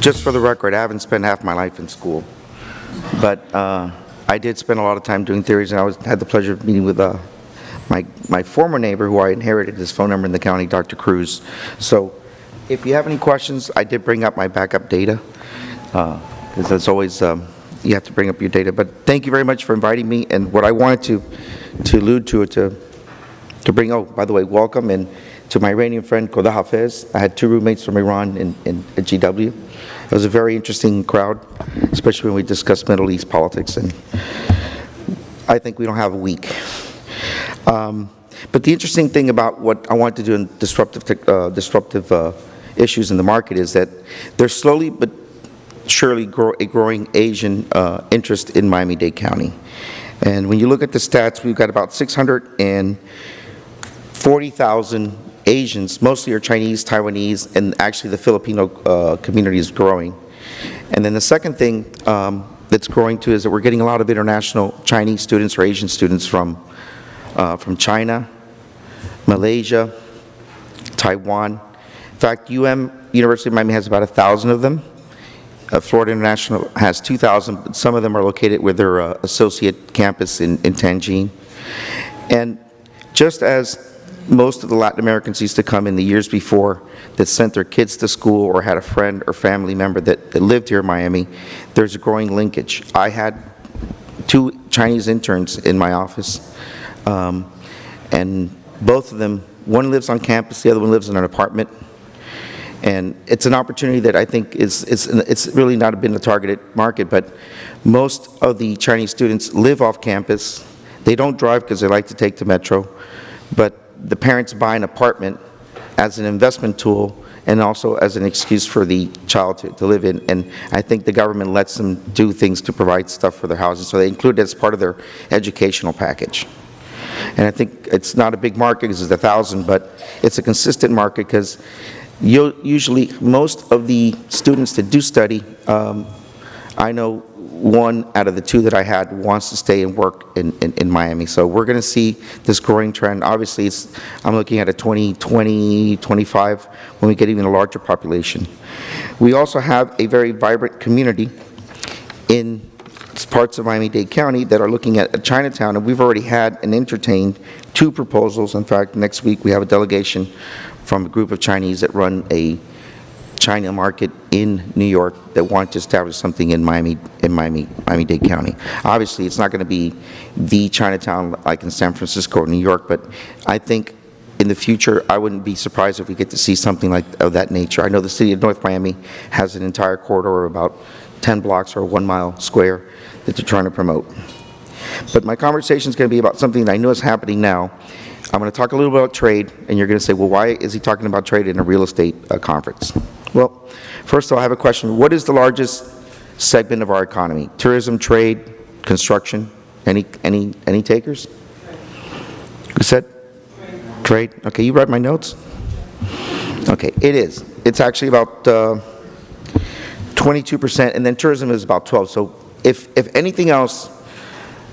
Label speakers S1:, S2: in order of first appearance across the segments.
S1: just for the record, I haven't spent half my life in school, but I did spend a lot of time doing theories, and had the pleasure of meeting with my former neighbor, who I inherited his phone number in the county, Dr. Cruz. So if you have any questions, I did bring up my backup data, because as always, you have to bring up your data. But thank you very much for inviting me, and what I wanted to allude to bring, oh, by the way, welcome, and to my Iranian friend, Koda Hafez. I had 2 roommates from Iran at GW. It was a very interesting crowd, especially when we discussed Middle East politics, and I think we don't have a week. But the interesting thing about what I want to do in disruptive issues in the market is that there's slowly but surely a growing Asian interest in Miami-Dade County. And when you look at the stats, we've got about 640,000 Asians, mostly are Chinese, Taiwanese, and actually the Filipino community is growing. And then the second thing that's growing too is that we're getting a lot of international Chinese students or Asian students from China, Malaysia, Taiwan. In fact, University of Miami has about 1,000 of them. Florida International has 2,000, but some of them are located with their associate campus in Tangine. And just as most of the Latin Americans used to come in the years before that sent their kids to school or had a friend or family member that lived here in Miami, there's a growing linkage. I had 2 Chinese interns in my office, and both of them, one lives on campus, the other one lives in an apartment. And it's an opportunity that I think it's really not been a targeted market, but most of the Chinese students live off campus. They don't drive because they like to take the metro, but the parents buy an apartment as an investment tool and also as an excuse for the child to live in. And I think the government lets them do things to provide stuff for their houses, so they include it as part of their educational package. And I think it's not a big market because it's 1,000, but it's a consistent market because usually most of the students that do study, I know 1 out of the 2 that I had wants to stay and work in Miami. So we're going to see this growing trend. Obviously, I'm looking at a 2020, 25 when we get even a larger population. We also have a very vibrant community in parts of Miami-Dade County that are looking at Chinatown, and we've already had and entertained 2 proposals. In fact, next week we have a delegation from a group of Chinese that run a China market in New York that want to establish something in Miami-Dade County. Obviously, it's not going to be the Chinatown like in San Francisco or New York, but I think in the future, I wouldn't be surprised if we get to see something of that nature. I know the city of North Miami has an entire corridor of about 10 blocks or 1 mile square that they're trying to promote. But my conversation is going to be about something that I know is happening now. I'm going to talk a little bit about trade, and you're going to say, well, why is he talking about trade in a real estate conference? Well, first of all, I have a question. What is the largest segment of our economy? Tourism, trade, construction? Any takers? Who said? Trade. Okay, you read my notes? Okay, it is. It's actually about 22%, and then tourism is about 12%. So if anything else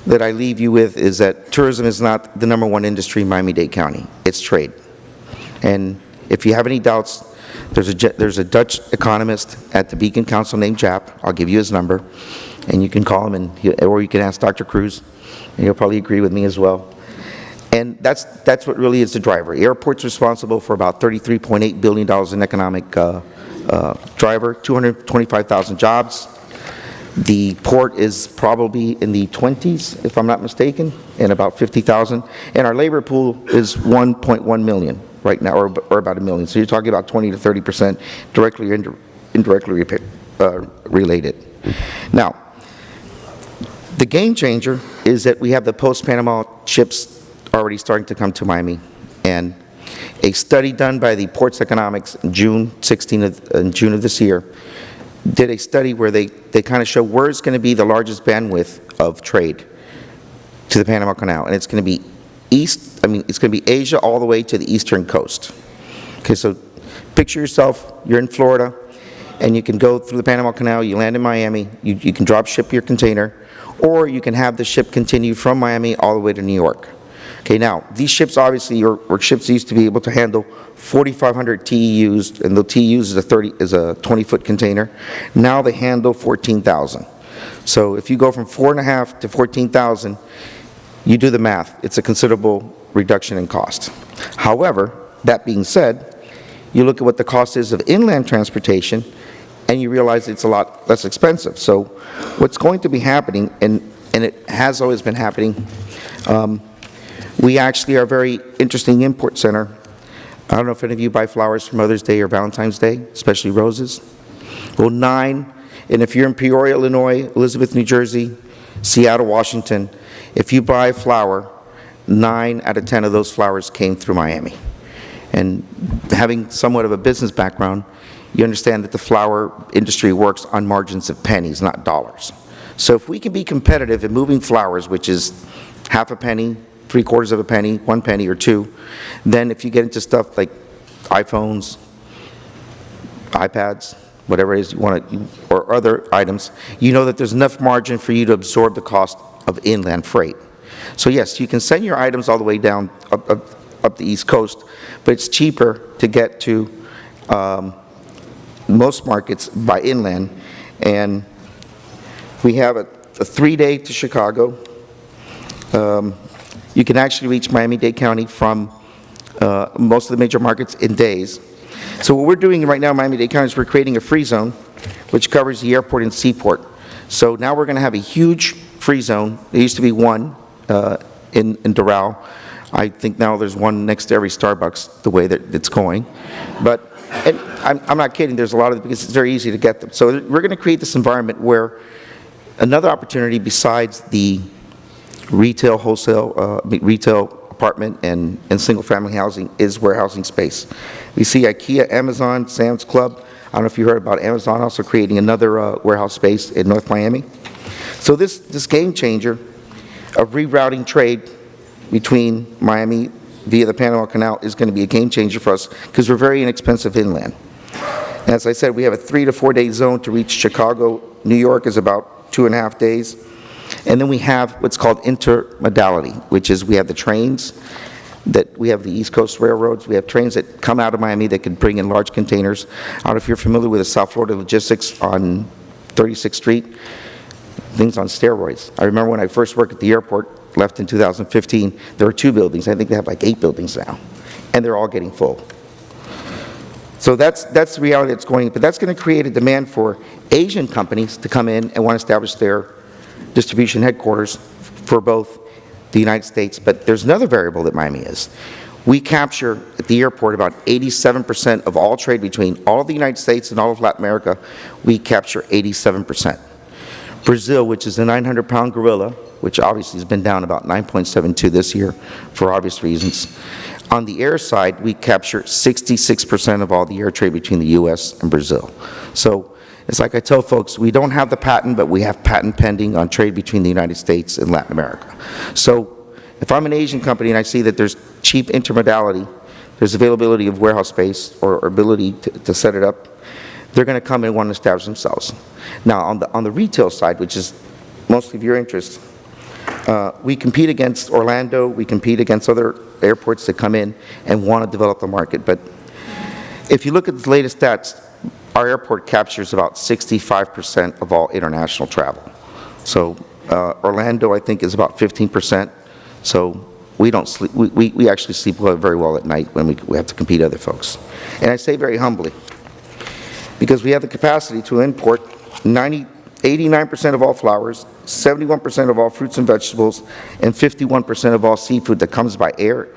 S1: that I leave you with is that tourism is not the #1 industry in Miami-Dade County. It's trade. And if you have any doubts, there's a Dutch economist at the Beacon Council named Jap. I'll give you his number, and you can call him, or you can ask Dr. Cruz, and he'll probably agree with me as well. And that's what really is the driver. Airport's responsible for about $33.8 billion in economic driver, 225,000 jobs. The port is probably in the 20s, if I'm not mistaken, and about 50,000. And our labor pool is 1.1 million right now, or about 1 million. So you're talking about 20 to 30% directly or indirectly related. Now, the game changer is that we have the post-Panama ships already starting to come to Miami. And a study done by the Ports Economics in June of this year did a study where they kind of show where it's going to be the largest bandwidth of trade to the Panama Canal, and it's going to be it's going to be Asia all the way to the eastern coast. Okay, so picture yourself, you're in Florida, and you can go through the Panama Canal, you land in Miami, you can drop ship your container, or you can have the ship continue from Miami all the way to New York. Okay, now, these ships obviously were ships that used to be able to handle 4,500 TEUs, and the TEUs is a 20-foot container. Now they handle 14,000. So if you go from 4.5 to 14,000, you do the math. It's a considerable reduction in cost. However, that being said, you look at what the cost is of inland transportation, and you realize it's a lot less expensive. So what's going to be happening, and it has always been happening, we actually are a very interesting import center. I don't know if any of you buy flowers for Mother's Day or Valentine's Day, especially roses. Well, and if you're in Peoria, Illinois, Elizabeth, New Jersey, Seattle, Washington, if you buy a flower, 9 out of 10 of those flowers came through Miami. And having somewhat of a business background, you understand that the flower industry works on margins of pennies, not dollars. So if we can be competitive in moving flowers, which is half a penny, 3/4 of a penny, 1 penny, or 2, then if you get into stuff like iPhones, iPads, whatever it is you want to, or other items, you know that there's enough margin for you to absorb the cost of inland freight. So yes, you can send your items all the way down up the East Coast, but it's cheaper to get to most markets by inland. And we have a 3-day to Chicago. You can actually reach Miami-Dade County from most of the major markets in days. So what we're doing right now in Miami-Dade County is we're creating a free zone which covers the airport and seaport. So now we're going to have a huge free zone. There used to be one in Doral. I think now there's one next to every Starbucks, the way that it's going. But and I'm not kidding, there's a lot of, because it's very easy to get them. So we're going to create this environment where another opportunity besides the retail, wholesale, retail apartment and single-family housing is warehousing space. We see IKEA, Amazon, Sam's Club. I don't know if you heard about Amazon also creating another warehouse space in North Miami. So this game changer of rerouting trade between Miami via the Panama Canal is going to be a game changer for us because we're very inexpensive inland. As I said, we have a 3 to 4 day zone to reach Chicago. New York is about 2.5 days. And then we have what's called intermodality, which is we have the trains, that we have the East Coast railroads, we have trains that come out of Miami that can bring in large containers. I don't know if you're familiar with the South Floirda logistics on 36th Street, things on steroids. I remember when I first worked at the airport, left in 2015, there were 2 buildings. I think they have like 8 buildings now, and they're all getting full. So that's the reality that's going, but that's going to create a demand for Asian companies to come in and want to establish their distribution headquarters for both the United States, but there's another variable that Miami is. We capture at the airport about 87% of all trade between all of the United States and all of Latin America. We capture 87%. Brazil, which is a 900-pound gorilla, which obviously has been down about 9.72 this year for obvious reasons. On the air side, we capture 66% of all the air trade between the U.S. and Brazil. So it's like I tell folks, we don't have the patent, but we have patent pending on trade between the United States and Latin America. So if I'm an Asian company and I see that there's cheap intermodality, there's availability of warehouse space or ability to set it up, they're going to come and want to establish themselves. Now, on the retail side, which is mostly of your interest, we compete against Orlando, we compete against other airports that come in and want to develop the market. But if you look at the latest stats, our airport captures about 65% of all international travel. So Orlando, I think, is about 15%. So we don't sleep, we actually sleep very well at night when we have to compete with other folks. And I say very humbly, because we have the capacity to import 89% of all flowers, 71% of all fruits and vegetables, and 51% of all seafood that comes by air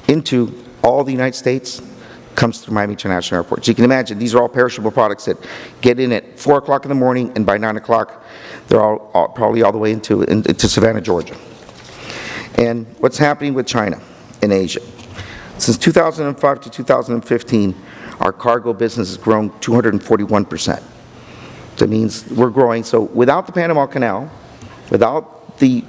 S1: into all the United States comes through Miami International Airport. So you can imagine, these are all perishable products that get in at 4 o'clock in the morning, and by 9 o'clock, they're all probably all the way into Savannah, Georgia. And what's happening with China and Asia? Since 2005 to 2015, our cargo business has grown 241%. That means we're growing. So without the Panama Canal, without the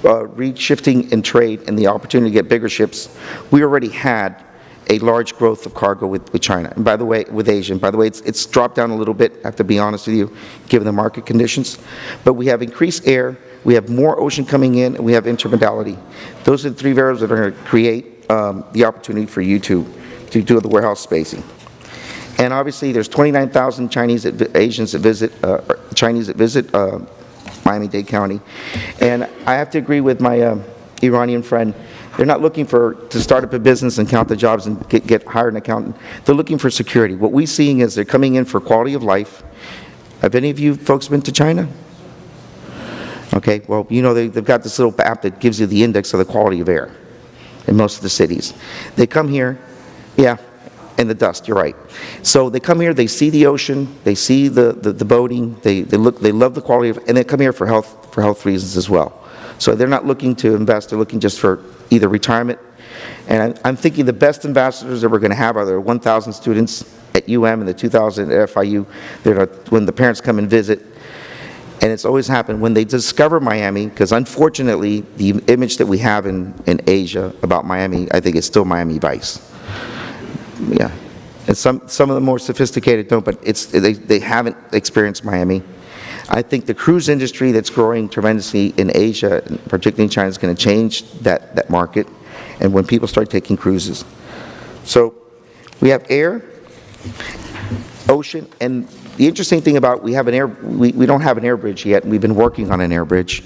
S1: re-shifting in trade and the opportunity to get bigger ships, we already had a large growth of cargo with China. And by the way, with Asia. And by the way, it's dropped down a little bit, I have to be honest with you, given the market conditions. But we have increased air, we have more ocean coming in, and we have intermodality. Those are the three variables that are going to create the opportunity for you to do the warehouse spacing. And obviously, there's 29,000 Asians that visit, Chinese that visit Miami-Dade County. And I have to agree with my Iranian friend. They're not looking to start up a business and count the jobs and get hired an accountant. They're looking for security. What we're seeing is they're coming in for quality of life. Have any of you folks been to China? Okay, well, you know they've got this little app that gives you the index of the quality of air in most of the cities. They come here, yeah, and the dust, you're right. So they come here, they see the ocean, they see the boating, they love the quality of, and they come here for health reasons as well. So they're not looking to invest, they're looking just for either retirement. And I'm thinking the best ambassadors that we're going to have are the 1,000 students at UM and the 2,000 at FIU. When the parents come and visit. And it's always happened when they discover Miami, because unfortunately the image that we have in Asia about Miami, I think it's still Miami Vice. Yeah. And some of the more sophisticated don't, but they haven't experienced Miami. I think the cruise industry that's growing tremendously in Asia, and particularly in China, is going to change that market, and when people start taking cruises. So we have air, ocean, and the interesting thing about we don't have an air bridge yet, and we've been working on an air bridge.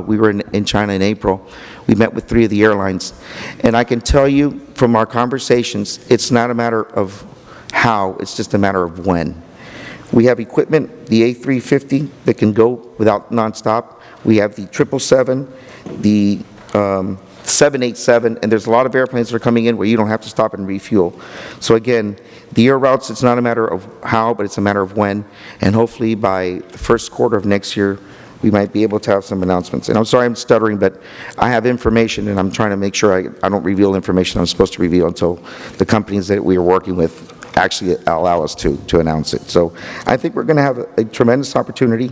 S1: We were in China in April. We met with 3 of the airlines, and I can tell you from our conversations, it's not a matter of how, it's just a matter of when. We have equipment, the A350 that can go without nonstop. We have the 777, the 787, and there's a lot of airplanes that are coming in where you don't have to stop and refuel. So again, the air routes, it's not a matter of how, but it's a matter of when. And hopefully by the first quarter of next year, we might be able to have some announcements. And I'm sorry I'm stuttering, but I have information, and I'm trying to make sure I don't reveal information I'm supposed to reveal until the companies that we are working with actually allow us to announce it. So I think we're going to have a tremendous opportunity.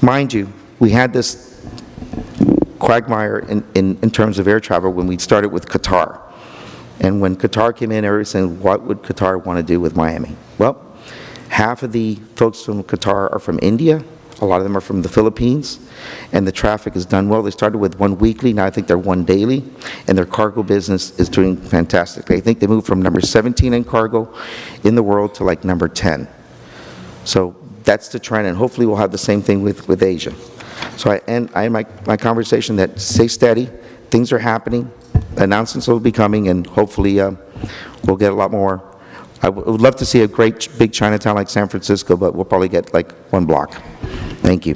S1: Mind you, we had this quagmire in terms of air travel when we started with Qatar. And when Qatar came in, everybody said, what would Qatar want to do with Miami? Well, half of the folks from Qatar are from India. A lot of them are from the Philippines, and the traffic is done well. They started with 1 weekly, now I think they're 1 daily, and their cargo business is doing fantastic. I think they moved from number 17 in cargo in the world to like number 10. So that's the trend, and hopefully we'll have the same thing with Asia. So I end my conversation that stay steady, things are happening, announcements will be coming, and hopefully we'll get a lot more. I would love to see a great big Chinatown like San Francisco, but we'll probably get like 1 block. Thank you.